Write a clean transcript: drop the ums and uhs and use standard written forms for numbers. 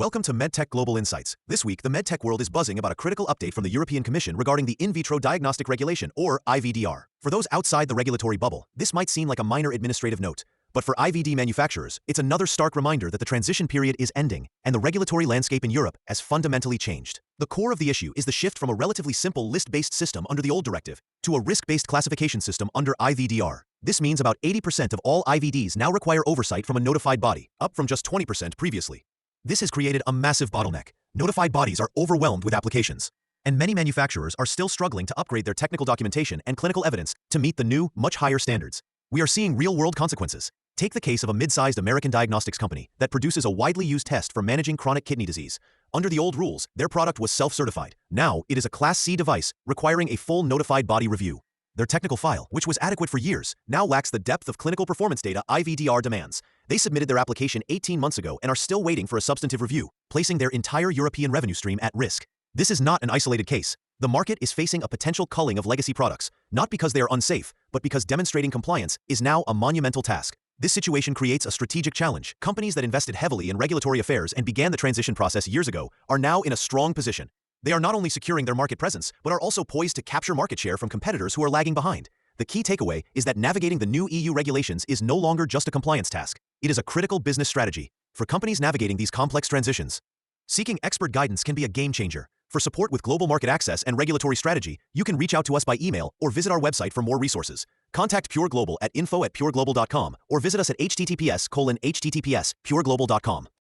Welcome to MedTech Global Insights. This week, the medtech world is buzzing about a critical update from the European Commission regarding the in vitro diagnostic regulation, or IVDR. For those outside the regulatory bubble, this might seem like a minor administrative note. But for IVD manufacturers, it's another stark reminder that the transition period is ending, and the regulatory landscape in Europe has fundamentally changed. The core of the issue is the shift from a relatively simple list-based system under the old directive to a risk-based classification system under IVDR. This means about 80% of all IVDs now require oversight from a notified body, up from just 20% previously. This has created a massive bottleneck. Notified bodies are overwhelmed with applications, and many manufacturers are still struggling to upgrade their technical documentation and clinical evidence to meet the new, much higher standards. We are seeing real-world consequences. Take the case of a mid-sized American diagnostics company that produces a widely used test for managing chronic kidney disease. Under the old rules, their product was self-certified. Now, it is a Class C device, requiring a full notified body review. Their technical file, which was adequate for years, now lacks the depth of clinical performance data IVDR demands. They submitted their application 18 months ago and are still waiting for a substantive review, placing their entire European revenue stream at risk. This is not an isolated case. The market is facing a potential culling of legacy products, not because they are unsafe, but because demonstrating compliance is now a monumental task. This situation creates a strategic challenge. Companies that invested heavily in regulatory affairs and began the transition process years ago are now in a strong position. They are not only securing their market presence, but are also poised to capture market share from competitors who are lagging behind. The key takeaway is that navigating the new EU regulations is no longer just a compliance task. It is a critical business strategy for companies navigating these complex transitions. Seeking expert guidance can be a game changer. For support with global market access and regulatory strategy, you can reach out to us by email or visit our website for more resources. Contact Pure Global at info@pureglobal.com or visit us at https://pureglobal.com.